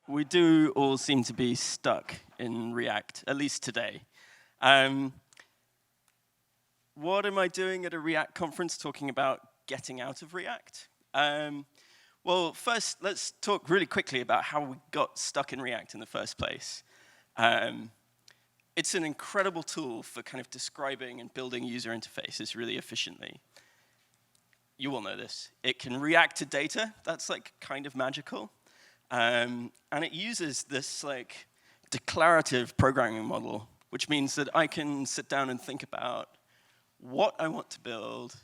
We do all seem to be stuck in React, at least today. What am I doing at a React conference talking about getting out of React? Well, first, let's talk really quickly about how we got stuck in React in the first place. It's an incredible tool for kind of describing and building user interfaces really efficiently. You all know this. It can react to data. That's like kind of magical. And it uses this like declarative programming model, which means that I can sit down and think about what I want to build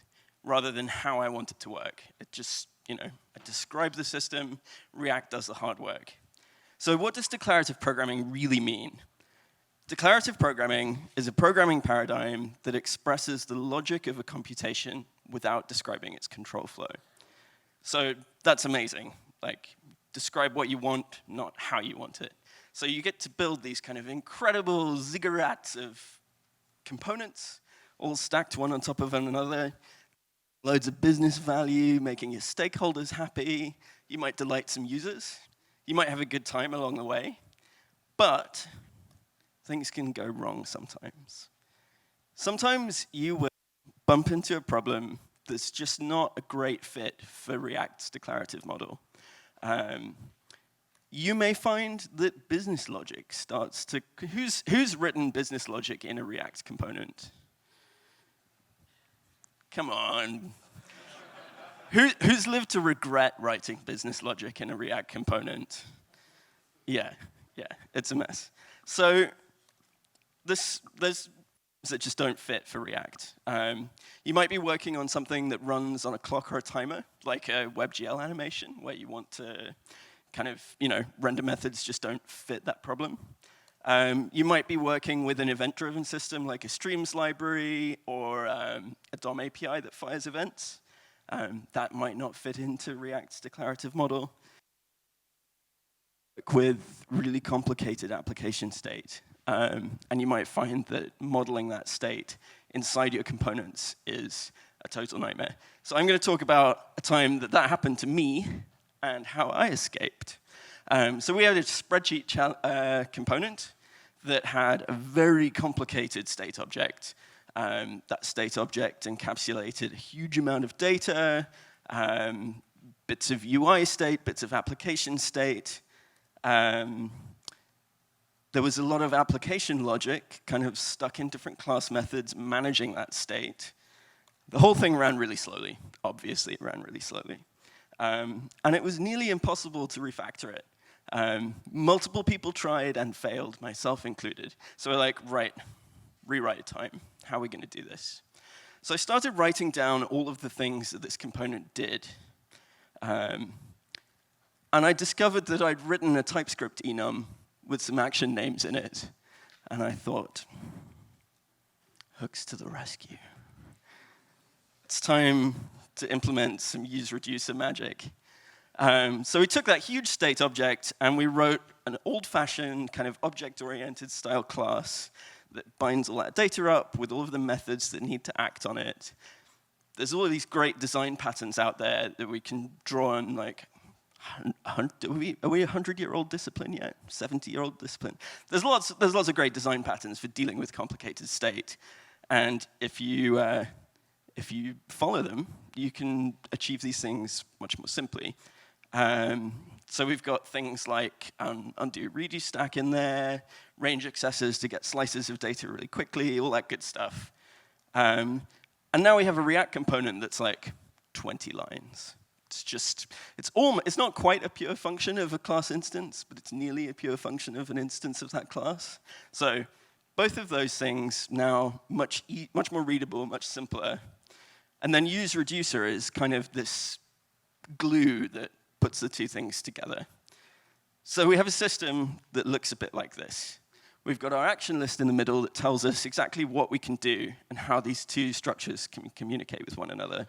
rather than how I want it to work. It just, I describe the system, React does the hard work. So what does declarative programming really mean? Declarative programming is a programming paradigm that expresses the logic of a computation without describing its control flow. So that's amazing. Like, describe what you want, not how you want it. So you get to build these kind of incredible ziggurats of components, all stacked one on top of another, loads of business value, making your stakeholders happy. You might delight some users. You might have a good time along the way. But things can go wrong sometimes. Sometimes you will bump into a problem that's just not a great fit for React's declarative model. You may find that business logic starts to... Who's written business logic in a React component? Come on. Who's lived to regret writing business logic in a React component? Yeah, it's a mess. So there's that just don't fit for React. You might be working on something that runs on a clock or a timer, like a WebGL animation, where you want to kind of, render methods just don't fit that problem. You might be working with an event-driven system, like a streams library or a DOM API that fires events. That might not fit into React's declarative model. With really complicated application state. And you might find that modeling that state inside your components is a total nightmare. So I'm going to talk about a time that happened to me and how I escaped. So we had a spreadsheet component that had a very complicated state object. That state object encapsulated a huge amount of data, bits of UI state, bits of application state. There was a lot of application logic kind of stuck in different class methods managing that state. The whole thing ran really slowly. Obviously, it ran really slowly. And it was nearly impossible to refactor it. Multiple people tried and failed, myself included. So we're like, right, rewrite time. How are we going to do this? So I started writing down all of the things that this component did. And I discovered that I'd written a TypeScript enum with some action names in it. And I thought, hooks to the rescue. It's time to implement some use reducer magic. So we took that huge state object and we wrote an old-fashioned kind of object-oriented style class that binds all that data up with all of the methods that need to act on it. There's all of these great design patterns out there that we can draw on, like, are we a 100-year-old discipline yet? 70-year-old discipline? There's lots of great design patterns for dealing with complicated state. And if you follow them, you can achieve these things much more simply. So we've got things like undo redo stack in there, range accessors to get slices of data really quickly, all that good stuff. And now we have a React component that's like 20 lines. It's not quite a pure function of a class instance, but it's nearly a pure function of an instance of that class. So both of those things now much more readable, much simpler. And then use reducer is kind of this glue that puts the two things together. So we have a system that looks a bit like this. We've got our action list in the middle that tells us exactly what we can do and how these two structures can communicate with one another.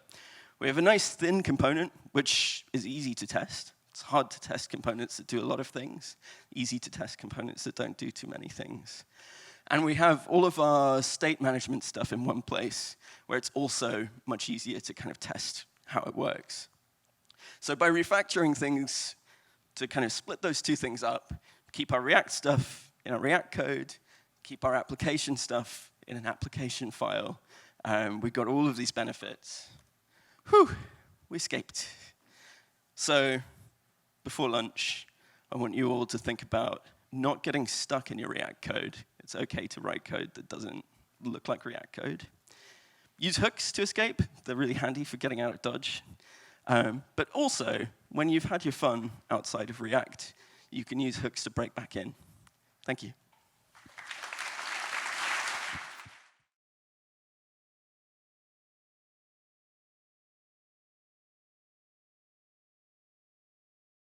We have a nice thin component, which is easy to test. It's hard to test components that do a lot of things, easy to test components that don't do too many things. And we have all of our state management stuff in one place, where it's also much easier to kind of test how it works. So by refactoring things to kind of split those two things up, keep our React stuff in our React code, keep our application stuff in an application file. We've got all of these benefits. Whew, we escaped. So before lunch, I want you all to think about not getting stuck in your React code. It's OK to write code that doesn't look like React code. Use hooks to escape. They're really handy for getting out of Dodge. But also, when you've had your fun outside of React, you can use hooks to break back in. Thank you.